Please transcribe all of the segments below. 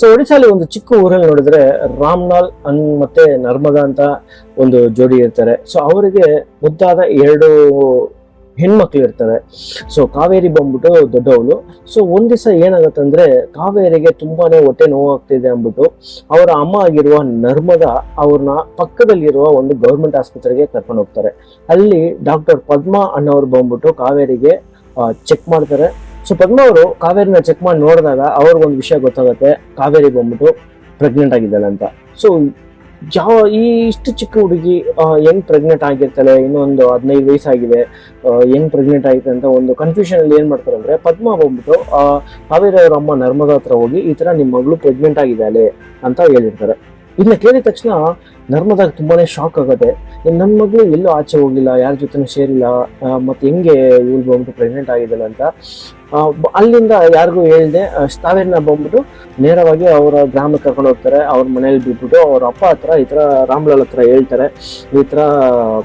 So ಒಡಿಶಾಲಿ ಒಂದು ಚಿಕ್ಕ ಊರಲ್ಲಿ ನೋಡಿದ್ರೆ ರಾಮ್ಲಾಲ್ ಮತ್ತೆ ನರ್ಮದಾ ಅಂತ ಒಂದು ಜೋಡಿ ಇರ್ತಾರೆ. ಸೊ ಅವರಿಗೆ ಮುದ್ದಾದ 2 ಹೆಣ್ಮಕ್ಳು ಇರ್ತಾರೆ. ಸೊ ಕಾವೇರಿ ಬಂದ್ಬಿಟ್ಟು ದೊಡ್ಡವಳು. ಸೊ ಒಂದ್ ದಿವಸ ಏನಾಗತ್ತೆ ಅಂದ್ರೆ ಕಾವೇರಿಗೆ ತುಂಬಾನೇ ಹೊಟ್ಟೆ ನೋವಾಗ್ತಿದೆ ಅಂದ್ಬಿಟ್ಟು ಅವರ ಅಮ್ಮ ಆಗಿರುವ ನರ್ಮದಾ ಅವ್ರನ್ನ ಪಕ್ಕದಲ್ಲಿರುವ ಒಂದು ಗೌರ್ಮೆಂಟ್ ಆಸ್ಪತ್ರೆಗೆ ಕರ್ಕೊಂಡು ಹೋಗ್ತಾರೆ. ಅಲ್ಲಿ ಡಾಕ್ಟರ್ ಪದ್ಮಾ ಅನ್ನೋರು ಬಂದ್ಬಿಟ್ಟು ಕಾವೇರಿಗೆ ಚೆಕ್ ಮಾಡ್ತಾರೆ. ಸೊ ಪದ್ಮಾ ಅವರು ಕಾವೇರಿನ ಚೆಕ್ ಮಾಡಿ ನೋಡಿದಾಗ ಅವ್ರಿಗೊಂದು ವಿಷಯ ಗೊತ್ತಾಗುತ್ತೆ, ಕಾವೇರಿ ಬಂದ್ಬಿಟ್ಟು ಪ್ರೆಗ್ನೆಂಟ್ ಆಗಿದ್ದಾಳೆ ಅಂತ. ಸೊ ಇಷ್ಟು ಚಿಕ್ಕ ಹುಡುಗಿ ಹೆಂಗ್ ಪ್ರೆಗ್ನೆಂಟ್ ಆಗಿರ್ತಾಳೆ, ಇನ್ನೊಂದು 15 ವಯಸ್ಸಾಗಿದೆ, ಹೆಂಗ್ ಪ್ರೆಗ್ನೆಂಟ್ ಆಗಿದೆ ಅಂತ ಒಂದು ಕನ್ಫ್ಯೂಷನ್ ಅಲ್ಲಿ ಏನ್ ಮಾಡ್ತಾರೆ ಅಂದ್ರೆ ಪದ್ಮಾ ಬಂದ್ಬಿಟ್ಟು ಕಾವೇರಿ ಅವ್ರ ಅಮ್ಮ ನರ್ಮದಾ ಹತ್ರ ಹೋಗಿ ಈ ತರ ನಿಮ್ ಮಗಳು ಪ್ರೆಗ್ನೆಂಟ್ ಆಗಿದ್ದಾಳೆ ಅಂತ ಹೇಳಿರ್ತಾರೆ. ಇದನ್ನ ಕೇಳಿದ ತಕ್ಷಣ ನರ್ಮದಾಗ ತುಂಬಾನೇ ಶಾಕ್ ಆಗುತ್ತೆ. ನನ್ನ ಮಗಳು ಎಲ್ಲೂ ಆಚೆ ಹೋಗಿಲ್ಲ, ಯಾರ ಜೊತೆನೂ ಸೇರಿಲ್ಲ, ಮತ್ತೆ ಹೆಂಗೆ ಇವಳು ಬಂದ್ಬಿಟ್ಟು ಪ್ರೆಗ್ನೆಂಟ್ ಆಗಿದ್ದಲ್ಲ ಅಂತ ಅಲ್ಲಿಂದ ಯಾರಿಗೂ ಹೇಳ್ದೆ ಕಾವೇರಿನ ಬಂದ್ಬಿಟ್ಟು ನೇರವಾಗಿ ಅವರ ಗ್ರಾಮಕ್ಕೆ ಕರ್ಕೊಂಡು ಹೋಗ್ತಾರೆ. ಅವ್ರ ಮನೇಲಿ ಬಿಟ್ಬಿಟ್ಟು ಅವ್ರ ಅಪ್ಪ ಹತ್ರ ಈ ತರ ರಾಮ್ಲಾಲ್ ಹತ್ರ ಹೇಳ್ತಾರೆ, ಈ ತರ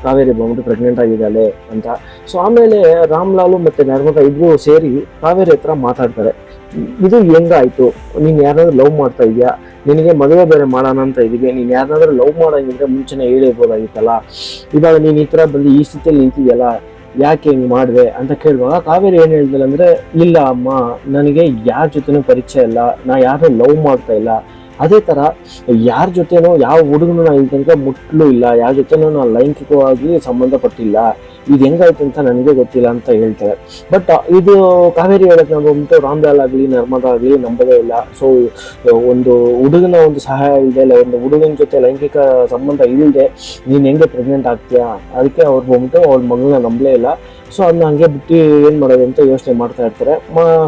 ಕಾವೇರಿ ಬಂದ್ಬಿಟ್ಟು ಪ್ರೆಗ್ನೆಂಟ್ ಆಗಿದ್ದಾಳೆ ಅಂತ. ಸೊ ಆಮೇಲೆ ರಾಮ್ಲಾಲು ಮತ್ತೆ ನರ್ಮದಾ ಇಬ್ರು ಸೇರಿ ಕಾವೇರಿ ಹತ್ರ ಮಾತಾಡ್ತಾರೆ. ಇದು ಹೆಂಗಾಯ್ತು, ನೀನ್ ಯಾರಾದ್ರೂ ಲವ್ ಮಾಡ್ತಾ ಇದೀಯಾ, ನಿನಗೆ ಮದುವೆ ಬೇರೆ ಮಾಡೋಣ ಅಂತ ಇದೀವಿ, ನೀನ್ ಯಾರನ್ನಾದ್ರೂ ಲವ್ ಮಾಡೋಂಗಿದ್ರೆ ಮುಂಚೆನೆ ಹೇಳಿರ್ಬೋದಾಗಿತ್ತಲ್ಲ, ಇವಾಗ ನೀನ್ ಈ ತರ ಬಂದು ಈ ಸ್ಥಿತಿಯಲ್ಲಿ ನಿಂತಿದ್ಯಲ್ಲ, ಯಾಕೆ ಹಿಂಗ್ ಮಾಡಿದೆ ಅಂತ ಕೇಳುವಾಗ ಕಾವೇರಿ ಏನ್ ಹೇಳ್ದಲ್ಲ ಅಂದ್ರೆ, ಇಲ್ಲ ಅಮ್ಮ, ನನಗೆ ಯಾರ ಜೊತೆನೂ ಪರಿಚಯ ಇಲ್ಲ, ನಾ ಯಾರು ಲವ್ ಮಾಡ್ತಾ ಇಲ್ಲ, ಅದೇ ತರ ಯಾರ ಜೊತೆನೋ ಯಾವ ಹುಡುಗನು ನಾ ಇಲ್ಲಿ ತನಕ ಮುಟ್ಲು ಇಲ್ಲ, ಯಾರ ಜೊತೆನೂ ನಾ ಲೈಂಗಿಕವಾಗಿ ಸಂಬಂಧಪಟ್ಟಿಲ್ಲ, ಇದು ಹೆಂಗಾಯ್ತು ಅಂತ ನನಗೆ ಗೊತ್ತಿಲ್ಲ ಅಂತ ಹೇಳ್ತಾರೆ. ಬಟ್ ಇದು ಕಾವೇರಿ ಹೇಳಕ್ ನಾವು ಬಂದ್ಬಿಟ್ಟು ರಾಮ್ಲಾಲ್ ಆಗ್ಲಿ ನರ್ಮದಾ ಆಗ್ಲಿ ನಂಬೋದೇ ಇಲ್ಲ. ಸೊ ಒಂದು ಹುಡುಗನ ಒಂದು ಸಹಾಯ ಇಲ್ಲದೆ, ಇಲ್ಲ ಒಂದು ಹುಡುಗನ ಜೊತೆ ಲೈಂಗಿಕ ಸಂಬಂಧ ಇಲ್ಲದೆ ನೀನ್ ಹೆಂಗೆ ಪ್ರೆಗ್ನೆಂಟ್ ಆಗ್ತೀಯಾ, ಅದಕ್ಕೆ ಅವ್ರು ಬಂದ್ಬಿಟ್ಟು ಅವ್ರ ಮಗಳನ್ನ ನಂಬಲೇ ಇಲ್ಲ. ಸೊ ಅದನ್ನ ಹಂಗೆ ಬಿಟ್ಟು ಏನ್ ಮಾಡೋದು ಅಂತ ಯೋಚನೆ ಮಾಡ್ತಾ ಇರ್ತಾರೆ.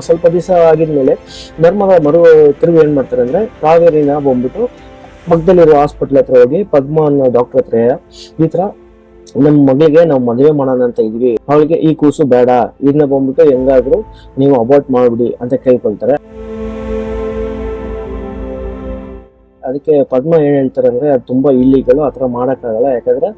ಸ್ವಲ್ಪ ದಿವಸ ಆಗಿದ್ಮೇಲೆ ನರ್ಮದಾ ತಿರುಗಿ ಏನ್ ಮಾಡ್ತಾರೆ ಅಂದ್ರೆ ಕಾವೇರಿನ ಬಂದ್ಬಿಟ್ಟು ಪಕ್ಕದಲ್ಲಿರೋ ಹಾಸ್ಪಿಟ್ಲ್ ಹತ್ರ ಹೋಗಿ ಪದ್ಮಾ ಅನ್ನೋ ಡಾಕ್ಟರ್ ಹತ್ರ ಈ ತರ ನಮ್ಮ ಮಗಳಿಗೆ ನಾವು ಮದುವೆ ಮಾಡೋಣ ಅಂತ ಇದ್ವಿ, ಅವಳಿಗೆ ಈ ಕೂಸು ಬೇಡ, ಇದನ್ನ ಬಂದ್ಬಿಟ್ಟು ಹೆಂಗಾದ್ರು ನೀವು ಅಬಾರ್ಟ್ ಮಾಡ್ಬಿಡಿ ಅಂತ ಕೇಳ್ಕೊಳ್ತಾರೆ. ಅದಕ್ಕೆ ಪದ್ಮಾ ಏನ್ ಹೇಳ್ತಾರೆ ಅಂದ್ರೆ ಅದು ತುಂಬಾ ಇಲ್ಲಿಗಳು, ಆತರ ಮಾಡಕ್ಕಾಗಲ್ಲ, ಯಾಕಂದ್ರೆ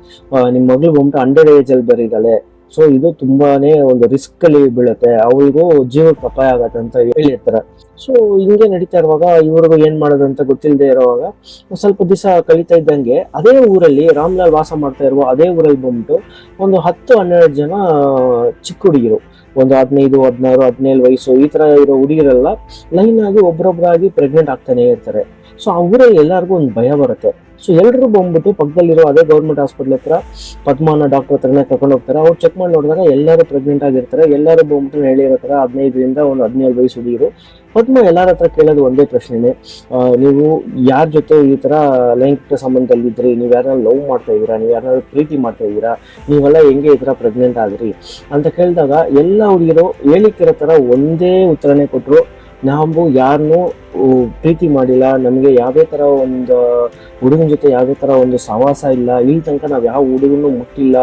ನಿಮ್ ಮಗಳು ಬಂದ್ಬಿಟ್ಟು 100 ಏಜ್ ಅಲ್ಲಿ ಬರೀದಾಳೆ. ಸೊ ಇದು ತುಂಬಾನೇ ಒಂದು ರಿಸ್ಕ್ ಅಲ್ಲಿ ಬೀಳುತ್ತೆ, ಅವಳಿಗೂ ಜೀವಕ್ಕೆ ಅಪಾಯ ಆಗತ್ತೆ ಅಂತ ಹೇಳಿರ್ತಾರೆ. ಸೊ ಹಿಂಗೆ ನಡೀತಾ ಇರುವಾಗ ಇವ್ರಿಗೂ ಏನ್ ಮಾಡೋದು ಅಂತ ಗೊತ್ತಿಲ್ಲದೆ ಇರುವಾಗ ಸ್ವಲ್ಪ ದಿವಸ ಕಳೀತಾ ಇದ್ದಂಗೆ ಅದೇ ಊರಲ್ಲಿ ರಾಮ್ಲಾಲ್ ವಾಸ ಮಾಡ್ತಾ ಇರುವ ಅದೇ ಊರಲ್ಲಿ ಬಂದ್ಬಿಟ್ಟು ಒಂದು 10-12 ಜನ ಚಿಕ್ಕ ಹುಡುಗಿರು, ಒಂದು 15, 16, 17 ವಯಸ್ಸು ಈ ತರ ಇರೋ ಹುಡುಗಿರೆಲ್ಲ ಲೈನ್ ಆಗಿ ಒಬ್ರೊಬ್ರಾಗಿ ಪ್ರೆಗ್ನೆಂಟ್ ಆಗ್ತಾನೆ ಇರ್ತಾರೆ. ಸೊ ಆ ಊರಲ್ಲಿ ಎಲ್ಲರಿಗೂ ಒಂದು ಭಯ ಬರುತ್ತೆ. ಸೊ ಎಲ್ಲರೂ ಬಂದ್ಬಿಟ್ಟು ಪಕ್ಕದಲ್ಲಿರೋ ಅದೇ ಗೌರ್ಮೆಂಟ್ ಹಾಸ್ಪಿಟ್ಲ್ ಹತ್ರ ಪದ್ಮಾನ ಡಾಕ್ಟರ್ ಹತ್ರನೇ ಕರ್ಕೊಂಡು ಹೋಗ್ತಾರೆ. ಅವ್ರು ಚೆಕ್ ಮಾಡಿ ನೋಡಿದಾಗ ಎಲ್ಲರೂ ಪ್ರೆಗ್ನೆಂಟ್ ಆಗಿರ್ತಾರೆ. ಎಲ್ಲರೂ ಬಂದ್ಬಿಟ್ಟು ಹೇಳಿರೋ ತರ 15ರಿಂದ ಒಂದು 17 ವಯಸ್ಸು ಹುಡುಗಿರು. ಪದ್ಮಾ ಎಲ್ಲರ ಹತ್ರ ಕೇಳೋದು ಒಂದೇ ಪ್ರಶ್ನೆನೆ, ನೀವು ಯಾರ ಜೊತೆ ಈ ತರ ಲೈಂಗಿಕ ಸಂಬಂಧದಲ್ಲಿದ್ರಿ, ನೀವು ಯಾರನ್ನ ಲವ್ ಮಾಡ್ತಾ ಇದೀರಾ, ನೀವು ಯಾರನ್ನ ಪ್ರೀತಿ ಮಾಡ್ತಾ ಇದೀರಾ, ನೀವೆಲ್ಲ ಹೆಂಗೆ ಈ ತರ ಪ್ರೆಗ್ನೆಂಟ್ ಆದ್ರಿ ಅಂತ ಕೇಳಿದಾಗ ಎಲ್ಲ ಹುಡುಗಿರು ಹೇಳಿಕಿರೋ ತರ ಒಂದೇ ಉತ್ತರನೇ ಕೊಟ್ರು, ನಾವು ಯಾರನ್ನೂ ಪ್ರೀತಿ ಮಾಡಿಲ್ಲ, ನಮಗೆ ಯಾವುದೇ ತರ ಒಂದು ಹುಡುಗನ ಜೊತೆ ಯಾವುದೇ ತರ ಒಂದು ಸಹವಾಸ ಇಲ್ಲ, ಇಲ್ಲಿ ತನಕ ನಾವ್ ಯಾವ ಹುಡುಗನು ಮುಟ್ಟಿಲ್ಲ,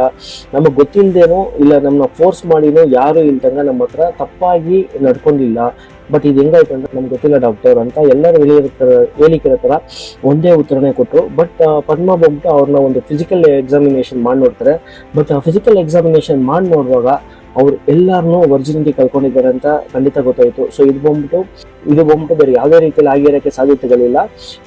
ನಮಗ್ ಗೊತ್ತಿಲ್ಲದೇನೋ ಇಲ್ಲ ನಮ್ಮನ್ನ ಫೋರ್ಸ್ ಮಾಡಿನೋ ಯಾರು ಇಲ್ಲಿ ತನಕ ನಮ್ಮ ಹತ್ರ ತಪ್ಪಾಗಿ ನಡ್ಕೊಂಡಿಲ್ಲ, ಬಟ್ ಇದು ಹೆಂಗಾಯ್ತು ಅಂತ ನಮ್ಗೆ ಗೊತ್ತಿಲ್ಲ ಡಾಕ್ಟರ್ ಅಂತ ಎಲ್ಲರೂ ಹೇಳಿಕಿರೋ ತರ ಒಂದೇ ಉತ್ತರನೇ ಕೊಟ್ಟರು. ಬಟ್ ಪದ್ಮಾ ಬಂದ್ಬಿಟ್ಟು ಅವ್ರನ್ನ ಒಂದು ಫಿಸಿಕಲ್ ಎಕ್ಸಾಮಿನೇಷನ್ ಮಾಡಿ ನೋಡ್ತಾರೆ. ಬಟ್ ಫಿಸಿಕಲ್ ಎಕ್ಸಾಮಿನೇಷನ್ ಮಾಡಿ ನೋಡುವಾಗ ಅವ್ರು ಎಲ್ಲಾರನ್ನೂ ವರ್ಜಿನಿಟಿ ಕಳ್ಕೊಂಡಿದ್ದಾರೆ ಅಂತ ಖಂಡಿತ ಗೊತ್ತಾಯ್ತು. ಸೊ ಇದು ಬಂದ್ಬಿಟ್ಟು ಬೇರೆ ಯಾವುದೇ ರೀತಿಯಲ್ಲಿ ಆಗಿರೋಕ್ಕೆ ಸಾಧ್ಯತೆಗಳಿಲ್ಲ,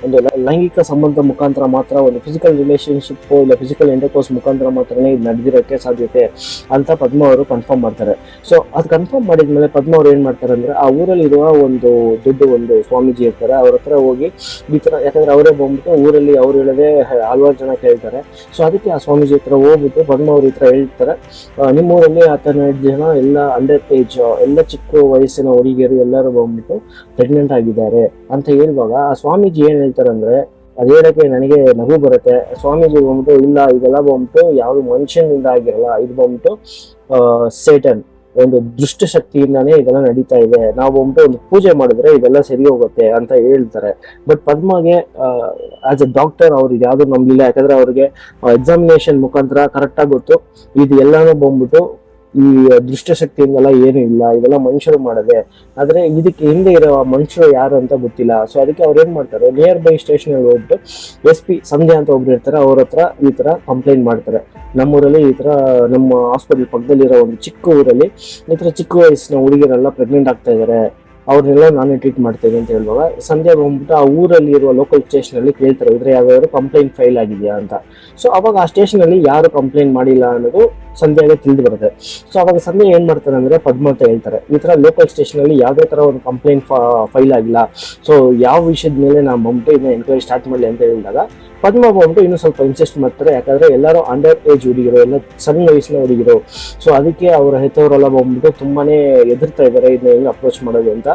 ಒಂದು ಲೈಂಗಿಕ ಸಂಬಂಧ ಮುಖಾಂತರ ಮಾತ್ರ, ಒಂದು ಫಿಸಿಕಲ್ ರಿಲೇಶನ್ಶಿಪ್ ಇಲ್ಲ ಫಿಸಿಕಲ್ ಇಂಟರ್ಕೋರ್ಸ್ ಮುಖಾಂತರ ಮಾತ್ರನೇ ಇದು ನಡೆದಿರೋಕ್ಕೆ ಸಾಧ್ಯತೆ ಅಂತ ಪದ್ಮಾ ಅವರು ಕನ್ಫರ್ಮ್ ಮಾಡ್ತಾರೆ. ಸೊ ಅದು ಕನ್ಫರ್ಮ್ ಮಾಡಿದ್ಮೇಲೆ ಪದ್ಮಾ ಅವ್ರು ಏನ್ ಮಾಡ್ತಾರೆ ಅಂದ್ರೆ ಆ ಊರಲ್ಲಿ ಇರುವ ಒಂದು ದೊಡ್ಡ ಸ್ವಾಮೀಜಿ ಇರ್ತಾರೆ, ಅವ್ರ ಹತ್ರ ಹೋಗಿ ಈ ತರ, ಯಾಕಂದ್ರೆ ಅವರೇ ಬಂದ್ಬಿಟ್ಟು ಊರಲ್ಲಿ ಅವ್ರು ಹೇಳದೆ ಹಲವಾರು ಜನ ಕೇಳ್ತಾರೆ. ಸೊ ಅದಕ್ಕೆ ಆ ಸ್ವಾಮೀಜಿ ಹತ್ರ ಹೋಗ್ಬಿಟ್ಟು ಪದ್ಮಾ ಅವ್ರ ಹತ್ರ ಹೇಳ್ತಾರೆ, ನಿಮ್ಮೂರಲ್ಲಿ 12 ಜನ ಎಲ್ಲ 100 ಏಜ್ ಎಲ್ಲ ಚಿಕ್ಕ ವಯಸ್ಸಿನ ಹುಡುಗಿಯರು ಎಲ್ಲರೂ ಬಂದ್ಬಿಟ್ಟು ಪ್ರೆಗ್ನೆಂಟ್ ಆಗಿದ್ದಾರೆ ಅಂತ ಹೇಳುವಾಗ ಆ ಸ್ವಾಮೀಜಿ ಏನ್ ಹೇಳ್ತಾರೆ ಅಂದ್ರೆ, ಅದ್ ಹೇಳಕ್ಕೆ ನನಗೆ ನಗು ಬರುತ್ತೆ. ಸ್ವಾಮೀಜಿ ಬಂದ್ಬಿಟ್ಟು ಇಲ್ಲ, ಇದೆಲ್ಲ ಬಂದ್ಬಿಟ್ಟು ಯಾವ್ದು ಮನುಷ್ಯನಿಂದ ಆಗಿರಲ್ಲ, ಇದು ಬಂದ್ಬಿಟ್ಟು ಸೇಟನ್ ಒಂದು ದುಷ್ಟ ಶಕ್ತಿಯಿಂದಾನೇ ಇದೆಲ್ಲ ನಡೀತಾ ಇದೆ, ನಾವು ಬಂದ್ಬಿಟ್ಟು ಒಂದು ಪೂಜೆ ಮಾಡಿದ್ರೆ ಇದೆಲ್ಲ ಸರಿ ಹೋಗುತ್ತೆ ಅಂತ ಹೇಳ್ತಾರೆ. ಬಟ್ ಪದ್ಮಾಗೆ ಆಸ್ ಎ ಡಾಕ್ಟರ್ ಅವ್ರಿಗೆ ಯಾವ್ದು ನಂಬಿಲ್ಲ, ಯಾಕಂದ್ರೆ ಅವ್ರಿಗೆ ಎಕ್ಸಾಮಿನೇಷನ್ ಮುಖಾಂತರ ಕರೆಕ್ಟ್ ಆಗಿ ಗೊತ್ತು ಇದು ಎಲ್ಲಾನು ಬಂದ್ಬಿಟ್ಟು ಈ ದುಷ್ಟಶಕ್ತಿಯಿಂದೆಲ್ಲ ಏನು ಇಲ್ಲ, ಇದೆಲ್ಲ ಮನುಷ್ಯರು ಮಾಡದೆ, ಆದ್ರೆ ಇದಕ್ಕೆ ಹಿಂದೆ ಇರೋ ಮನುಷ್ಯರು ಯಾರು ಅಂತ ಗೊತ್ತಿಲ್ಲ. ಸೊ ಅದಕ್ಕೆ ಅವ್ರು ಏನ್ ಮಾಡ್ತಾರೆ, ನಿಯರ್ ಬೈ ಸ್ಟೇಷನ್ ಅಲ್ಲಿ ಹೋಗ್ಬಿಟ್ಟು SP ಸಂಧ್ಯಾ ಅಂತ ಒಬ್ರು ಇರ್ತಾರೆ, ಅವ್ರ ಹತ್ರ ಈ ತರ ಕಂಪ್ಲೇಂಟ್ ಮಾಡ್ತಾರೆ, ನಮ್ಮೂರಲ್ಲಿ ಈ ತರ ನಮ್ಮ ಹಾಸ್ಪಿಟಲ್ ಪಕ್ಕದಲ್ಲಿರೋ ಒಂದು ಚಿಕ್ಕ ಊರಲ್ಲಿ ಈ ತರ ಚಿಕ್ಕ ವಯಸ್ಸಿನ ಹುಡುಗಿರೆಲ್ಲ ಪ್ರೆಗ್ನೆಂಟ್ ಆಗ್ತಾ ಇದಾರೆ, ಅವ್ರನ್ನೆಲ್ಲ ನಾನೇ ಟ್ರೀಟ್ ಮಾಡ್ತೇನೆ ಅಂತ ಹೇಳುವಾಗ ಸಂಧ್ಯಾ ಬಂದ್ಬಿಟ್ಟು ಆ ಊರಲ್ಲಿ ಇರುವ ಲೋಕಲ್ ಸ್ಟೇಷನ್ ಅಲ್ಲಿ ಕೇಳ್ತಾರೆ ಇದ್ರೆ ಯಾವ್ದಾದ್ರು ಕಂಪ್ಲೇಂಟ್ ಫೈಲ್ ಆಗಿದೆಯಾ ಅಂತ. ಸೊ ಅವಾಗ ಆ ಸ್ಟೇಷನ್ ಅಲ್ಲಿ ಯಾರು ಕಂಪ್ಲೇಂಟ್ ಮಾಡಿಲ್ಲ ಅನ್ನೋದು ಸಂಧ್ಯಾಗೆ ತಿಳಿದು ಬರುತ್ತೆ. ಸೊ ಅವಾಗ ಸಂಧ್ಯಾ ಏನ್ ಮಾಡ್ತಾರೆ ಅಂದ್ರೆ ಪದ್ಮ ಅಂತ ಹೇಳ್ತಾರೆ, ಈ ತರ ಲೋಕಲ್ ಸ್ಟೇಷನ್ ಅಲ್ಲಿ ಯಾವ್ದೇ ತರ ಒಂದು ಕಂಪ್ಲೇಂಟ್ ಫೈಲ್ ಆಗಿಲ್ಲ, ಸೊ ಯಾವ ವಿಷಯದ ಮೇಲೆ ನಾವು ಬಂದ್ಬಿಟ್ಟು ಇದನ್ನ ಎನ್ಕ್ವೈರಿ ಸ್ಟಾರ್ಟ್ ಮಾಡಲಿ ಅಂತ ಹೇಳಿದಾಗ ಪದ್ಮ ಬಂದ್ಬಿಟ್ಟು ಇನ್ನೂ ಸ್ವಲ್ಪ ಇನ್ಸಿಸ್ಟ್ ಮಾಡ್ತಾರೆ. ಯಾಕಂದ್ರೆ ಎಲ್ಲರೂ ಅಂಡರ್ ಏಜ್ ಹುಡುಗಿರು, ಎಲ್ಲ ಸಣ್ಣ ವಯಸ್ಸಿನ ಹುಡುಗಿರು, ಸೊ ಅದಕ್ಕೆ ಅವರ ಹೆತ್ತವರೆಲ್ಲ ಬಂದ್ಬಿಟ್ಟು ತುಂಬಾನೇ ಎದುರ್ತಾ ಇದ್ದಾರೆ ಇದನ್ನ ಹೆಂಗ್ ಅಪ್ರೋಚ್ ಮಾಡೋದು ಅಂತ.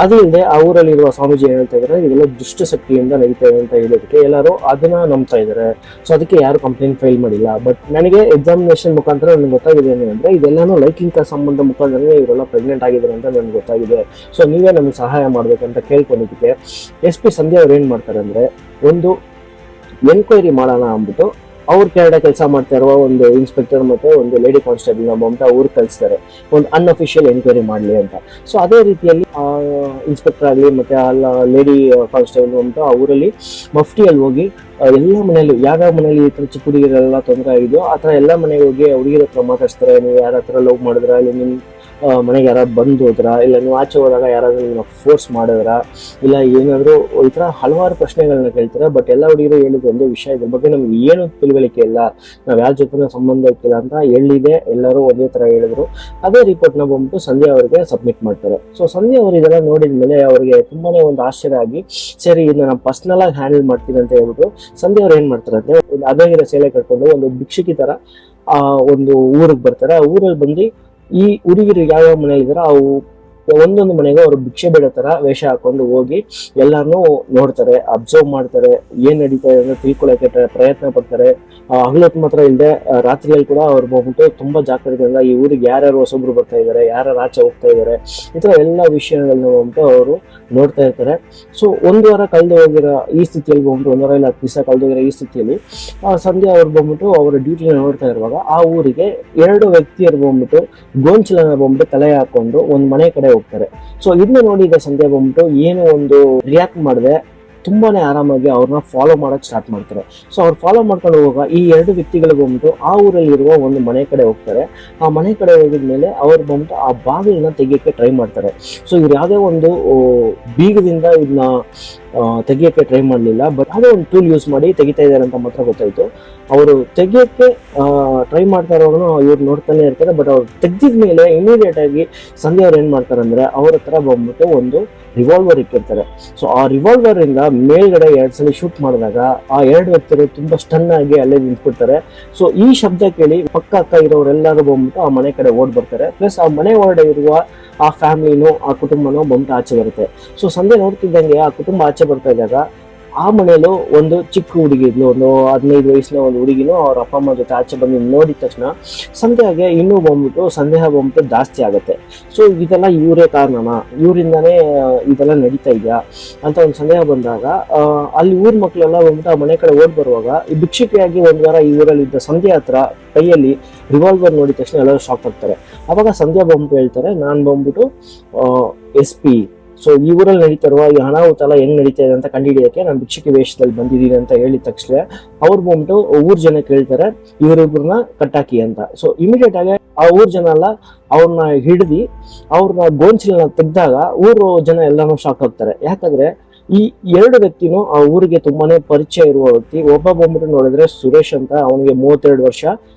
ಅದು ಇಲ್ಲದೆ ಆ ಊರಲ್ಲಿರುವ ಸ್ವಾಮೀಜಿ ಏನ್ ಹೇಳ್ತಾ ಇದಾರೆ, ಇದೆಲ್ಲ ದುಷ್ಟ ಶಕ್ತಿಯಿಂದ ನಡೀತಾ ಇದೆ ಅಂತ ಹೇಳೋದಕ್ಕೆ ಎಲ್ಲರೂ ಅದನ್ನ ನಂಬ್ತಾ ಇದ್ದಾರೆ. ಸೊ ಅದಕ್ಕೆ ಯಾರು ಕಂಪ್ಲೇಂಟ್ ಫೈಲ್ ಮಾಡಿಲ್ಲ. ಬಟ್ ನನಗೆ ಎಕ್ಸಾಮಿನೇಷನ್ ಮುಖಾಂತರ ನನಗೆ ಗೊತ್ತಾಗಿದೆ ಏನಂದ್ರೆ ಇದೆಲ್ಲಾನು ಲೈಂಗಿಕ ಸಂಬಂಧ ಮುಖಾಂತರ ಇವರೆಲ್ಲ ಪ್ರೆಗ್ನೆಂಟ್ ಆಗಿದ್ದಾರೆ ಅಂತ ನನಗೆ ಗೊತ್ತಾಗಿದೆ. ಸೊ ನೀವೇ ನಮ್ಗೆ ಸಹಾಯ ಮಾಡ್ಬೇಕಂತ ಕೇಳ್ಕೊಂಡಿದ್ದಕ್ಕೆ SP ಸಂಧ್ಯಾ ಅವ್ರು ಏನ್ ಮಾಡ್ತಾರೆ ಅಂದ್ರೆ ಒಂದು ಎನ್ಕ್ವೈರಿ ಮಾಡೋಣ ಅಂದ್ಬಿಟ್ಟು ಅವ್ರ ಕೆಳಗಡೆ ಕೆಲಸ ಮಾಡ್ತಾ ಇರುವ ಒಂದು ಇನ್ಸ್ಪೆಕ್ಟರ್ ಮತ್ತೆ ಒಂದು ಲೇಡಿ ಕಾನ್ಸ್ಟೇಬಲ್ ಅಂತ ಊರ್ ಕಳಿಸ್ತಾರೆ ಒಂದು ಅನ್ಅಫಿಷಿಯಲ್ ಎನ್ಕ್ವೈರಿ ಮಾಡ್ಲಿ ಅಂತ. ಸೊ ಅದೇ ರೀತಿಯಲ್ಲಿ ಇನ್ಸ್ಪೆಕ್ಟರ್ ಆಗಲಿ ಮತ್ತೆ ಅಲ್ಲ ಲೇಡಿ ಕಾನ್ಸ್ಟೇಬಲ್ ಅಂತ ಆ ಊರಲ್ಲಿ ಮಫ್ಟಿಯಲ್ಲಿ ಹೋಗಿ ಎಲ್ಲ ಮನೆಯಲ್ಲೂ ಯಾವ್ಯಾವ ಮನೆಯಲ್ಲಿ ಈ ತರ ಚಿಕ್ಕ ಹುಡುಗಿರೆಲ್ಲ ತೊಂದರೆ ಆಗಿದೆಯೋ ಆ ತರ ಎಲ್ಲ ಮನೆಗೆ ಹೋಗಿ ಹುಡುಗಿರ ಹತ್ರ ಮಾತಾಡ್ಸ್ತಾರೆ. ನೀವು ಯಾರ ಹತ್ರ ಲವ್ ಮಾಡಿದ್ರ, ಇಲ್ಲ ನಿಮ್ ಮನೆಗೆ ಯಾರಾದ್ರು ಬಂದು ಹೋದ್ರ, ಇಲ್ಲ ನೀವು ಆಚೆ ಹೋದಾಗ ಯಾರಾದ್ರೂ ನಿಮ್ಗೆ ಫೋರ್ಸ್ ಮಾಡಿದ್ರ, ಇಲ್ಲ ಏನಾದ್ರು ಈ ತರ ಹಲವಾರು ಪ್ರಶ್ನೆಗಳನ್ನ ಕೇಳ್ತಾರೆ. ಬಟ್ ಎಲ್ಲ ಹುಡುಗಿರು ಹೇಳಿದ ಒಂದೇ ವಿಷಯ, ಇದ್ರ ಬಗ್ಗೆ ನಮ್ಗೆ ಏನು ತಿಳುವಳಿಕೆ ಇಲ್ಲ, ನಾವ್ ಯಾರ ಜೊತೆ ಸಂಬಂಧ ಇರ್ತಿಲ್ಲ ಅಂತ ಹೇಳಿದೆ. ಎಲ್ಲರೂ ಒಂದೇ ತರ ಹೇಳಿದ್ರು. ಅದೇ ರಿಪೋರ್ಟ್ ನ ಬಂದ್ಬಿಟ್ಟು ಸಂಧ್ಯಾ ಅವರಿಗೆ ಸಬ್ಮಿಟ್ ಮಾಡ್ತಾರೆ. ಸೊ ಸಂಧ್ಯಾ ಅವರು ಇದೆಲ್ಲ ನೋಡಿದ್ಮೇಲೆ ಅವರಿಗೆ ತುಂಬಾನೇ ಒಂದು ಆಶ್ಚರ್ಯ ಆಗಿ, ಸರಿ ಇದನ್ನ ನಾನು ಪರ್ಸನಲ್ ಆಗಿ ಹ್ಯಾಂಡಲ್ ಮಾಡ್ತೀನಿ ಅಂತ ಹೇಳ್ಬಿಟ್ಟು ಸಂಧ್ಯಾ ಅವ್ರು ಏನ್ ಮಾಡ್ತಾರೆ ಅಂದ್ರೆ ಅದಾಗಿರೋ ಸೇಲೆ ಕಟ್ಕೊಂಡು ಒಂದು ಭಿಕ್ಷುಕಿ ತರ ಒಂದು ಊರಿಗೆ ಬರ್ತಾರೆ. ಆ ಊರಲ್ಲಿ ಬಂದು ಈ ಹುಡುಗಿರು ಯಾವ್ಯಾವ ಮನೇಲಿ ಇದಾರೆ ಅವು ಒಂದೊಂದು ಮನೆಗೆ ಅವರು ಭಿಕ್ಷೆ ಬೇಡ ತರ ವೇಷ ಹಾಕೊಂಡು ಹೋಗಿ ಎಲ್ಲಾನು ನೋಡ್ತಾರೆ, ಅಬ್ಸರ್ವ್ ಮಾಡ್ತಾರೆ, ಏನ್ ನಡೀತಾ ಇದೆ ಅಂತ ತಿಳ್ಕೊಳಕ್ಕೆ ಪ್ರಯತ್ನ ಪಡ್ತಾರೆ. ಹಗಲೊತ್ತು ಮಾತ್ರ ಇಲ್ಲದೆ ರಾತ್ರಿಯಲ್ಲಿ ಕೂಡ ಅವ್ರು ಹೋಗ್ಬಿಟ್ಟು ತುಂಬಾ ಜಾಗ್ರತೆಯಿಂದ ಈ ಊರಿಗೆ ಯಾರ್ಯಾರು ಹೊಸಬ್ರು ಬರ್ತಾ ಇದಾರೆ, ಯಾರ್ಯಾರು ಆಚೆ ಹೋಗ್ತಾ ಇದಾರೆ, ಈ ತರ ಎಲ್ಲ ವಿಷಯಗಳನ್ನ ಹೋಗ್ಬಿಟ್ಟು ಅವರು ನೋಡ್ತಾ ಇರ್ತಾರೆ. ಸೊ ಒಂದ್ ವಾರ ಕಳೆದು ಹೋಗಿರೋ ಈ ಸ್ಥಿತಿಯಲ್ಲಿ ಬಂದ್ಬಿಟ್ಟು, 1 ವಾರ ಇಲ್ಲ 10 ದಿವಸ ಕಳೆದು ಹೋಗಿರೋ ಈ ಸ್ಥಿತಿಯಲ್ಲಿ ಸಂಧ್ಯಾ ಅವ್ರು ಬಂದ್ಬಿಟ್ಟು ಅವರ ಡ್ಯೂಟಿನ ನೋಡ್ತಾ ಇರುವಾಗ ಆ ಊರಿಗೆ 2 ವ್ಯಕ್ತಿಯರು ಬಂದ್ಬಿಟ್ಟು ಗೋಂಚಲನ ಬಂದ್ಬಿಟ್ಟು ತಲೆ ಹಾಕೊಂಡು ಒಂದ್ ಮನೆ ಕಡೆ ಹೋಗ್ತಾರೆ. ಸೊ ಇದನ್ನ ನೋಡಿದ ಸಂಧ್ಯಾ ಬಂದ್ಬಿಟ್ಟು ಏನು ಒಂದು ರಿಯಾಕ್ಟ್ ಮಾಡದೆ ತುಂಬಾನೇ ಆರಾಮಾಗಿ ಅವ್ರನ್ನ ಫಾಲೋ ಮಾಡಕ್ ಸ್ಟಾರ್ಟ್ ಮಾಡ್ತಾರೆ. ಸೊ ಅವ್ರು ಫಾಲೋ ಮಾಡ್ಕೊಂಡು ಹೋಗುವಾಗ ಈ 2 ವ್ಯಕ್ತಿಗಳು ಬಂದ್ಬಿಟ್ಟು ಆ ಊರಲ್ಲಿ ಇರುವ ಒಂದು ಮನೆ ಕಡೆ ಹೋಗ್ತಾರೆ. ಆ ಮನೆ ಕಡೆ ಹೋಗಿದ್ಮೇಲೆ ಅವ್ರು ಬಂದ್ಬಿಟ್ಟು ಆ ಬಾಗಿಲನ್ನ ತೆಗಿಯಕ್ಕೆ ಟ್ರೈ ಮಾಡ್ತಾರೆ. ಸೊ ಇವ್ರು ಯಾವ್ದೇ ಒಂದು ಬೀಗದಿಂದ ಇದನ್ನ ತೆಗಿಯಕ್ಕೆ ಟ್ರೈ ಮಾಡಲಿಲ್ಲ, ಬಟ್ ಯಾವುದೋ ಒಂದು ಟೂಲ್ ಯೂಸ್ ಮಾಡಿ ತೆಗಿತಾ ಇದ್ದಾರೆ ಅಂತ ಮಾತ್ರ ಗೊತ್ತಾಯ್ತು. ಅವರು ತೆಗಿಯಕ್ಕೆ ಟ್ರೈ ಮಾಡ್ತಾ ಇರೋವಾಗ ಇವ್ರು ನೋಡ್ತಾನೆ ಇರ್ತಾರೆ. ಬಟ್ ಅವ್ರು ತೆಗ್ದಿದ್ಮೇಲೆ ಇಮಿಡಿಯೇಟ್ ಆಗಿ ಸಂಧ್ಯಾ ಅವ್ರು ಏನ್ ಮಾಡ್ತಾರೆ ಅಂದ್ರೆ ಅವ್ರ ಹತ್ರ ಬಂದ್ಬಿಟ್ಟು ಒಂದು ರಿವಾಲ್ವರ್ ಇಟ್ಟಿರ್ತಾರೆ. ಸೊ ಆ ರಿವಾಲ್ವರ್ ಇಂದ ಮೇಲ್ಗಡೆ 2 ಸಲ ಶೂಟ್ ಮಾಡಿದಾಗ ಆ 2 ವ್ಯಕ್ತಿಗಳು ತುಂಬಾ ಸ್ಟನ್ ಆಗಿ ಅಲ್ಲೇ ನಿಂತ್ಬಿಡ್ತಾರೆ. ಸೊ ಈ ಶಬ್ದ ಕೇಳಿ ಪಕ್ಕ ಅಕ್ಕ ಇರೋರೆಲ್ಲರೂ ಬಂದ್ಬಿಟ್ಟು ಆ ಮನೆ ಕಡೆ ಓಡ್ ಬರ್ತಾರೆ. ಪ್ಲಸ್ ಆ ಮನೆ ಹೊರಗಡೆ ಇರುವ ಆ ಫ್ಯಾಮಿಲಿನೂ ಆ ಕುಟುಂಬನೂ ಬಂದ್ಬಿಟ್ಟು ಆಚೆ ಬರುತ್ತೆ. ಸೊ ಸಂಧ್ಯಾ ನೋಡ್ತಿದ್ದಂಗೆ ಆ ಕುಟುಂಬ ಆಚೆ ಬರ್ತಾ ಇದ್ದಾಗ ಆ ಮನೆಯಲ್ಲೂ ಒಂದು ಚಿಕ್ಕ ಹುಡುಗಿ ಇದ್ಲು, ಒಂದು 15 ವಯಸ್ಸಿನ ಒಂದು ಹುಡುಗಿನೂ ಅವ್ರ ಅಪ್ಪ ಅಮ್ಮ ಜೊತೆ ಆಚೆ ಬಂದು ನೋಡಿದ ತಕ್ಷಣ ಸಂಧ್ಯಾಗೆ ಇನ್ನೂ ಬಂದ್ಬಿಟ್ಟು ಸಂದೇಹ ಬಂದ್ಬಿಟ್ಟು ಜಾಸ್ತಿ ಆಗುತ್ತೆ. ಸೊ ಇದೆಲ್ಲ ಇವರೇ ಕಾರಣನಾ, ಇವರಿಂದಾನೇ ಇದೆಲ್ಲ ನಡೀತಾ ಇದೆಯಾ ಅಂತ ಒಂದು ಸಂದೇಹ ಬಂದಾಗ ಅಲ್ಲಿ ಊರ್ ಮಕ್ಳೆಲ್ಲ ಬಂದ್ಬಿಟ್ಟು ಆ ಮನೆ ಕಡೆ ಓಡ್ ಬರುವಾಗ ಈ ಭಿಕ್ಷುಕಿಯಾಗಿ 1 ವಾರ ಈ ಊರಲ್ಲಿ ಇದ್ದ ಸಂಧ್ಯಾ ಹತ್ರ ಕೈಯಲ್ಲಿ ರಿವಾಲ್ವರ್ ನೋಡಿದ ತಕ್ಷಣ ಎಲ್ಲರೂ ಶಾಕ್ ಆಗ್ತಾರೆ. ಅವಾಗ ಸಂಧ್ಯಾ ಬಂದ್ಬಿಟ್ಟು ಹೇಳ್ತಾರೆ, ನಾನ್ ಬಂದ್ಬಿಟ್ಟು SP, ಸೊ ಈ ಊರಲ್ಲಿ ನಡೀತಾ ಇರುವ ಈ ಅನಾಹುತ ಎಲ್ಲ ಹೆಂಗ್ ನಡೀತಾ ಇದೆ ಅಂತ ಕಂಡುಹಿಡಿಯಕ್ಕೆ ನಾನು ಭಿಕ್ಷುಕಿ ವೇಷದಲ್ಲಿ ಬಂದಿದ್ದೀನಿ ಅಂತ ಹೇಳಿದ ತಕ್ಷಣ ಅವ್ರು ಬಂದ್ಬಿಟ್ಟು ಊರ್ ಜನ ಕೇಳ್ತಾರೆ ಇವರಿಬ್ಬರನ್ನ ಕಟ್ಟಾಕಿ ಅಂತ. ಸೊ ಇಮಿಡಿಯೇಟ್ ಆಗಿ ಆ ಊರ್ ಜನ ಎಲ್ಲ ಅವ್ರನ್ನ ಹಿಡಿದು ಅವ್ರನ್ನ ಗೋಂಚಲನ್ನ ತೆಗ್ದಾಗ ಊರು ಜನ ಎಲ್ಲಾನು ಶಾಕ್ ಆಗ್ತಾರೆ. ಯಾಕಂದ್ರೆ ಈ 2 ವ್ಯಕ್ತಿನೂ ಆ ಊರಿಗೆ ತುಂಬಾನೇ ಪರಿಚಯ ಇರುವ ವ್ಯಕ್ತಿ. ಒಬ್ಬ ಬಂದ್ಬಿಟ್ಟು ನೋಡಿದ್ರೆ ಸುರೇಶ್ ಅಂತ, ಅವನಿಗೆ 32 ವರ್ಷ,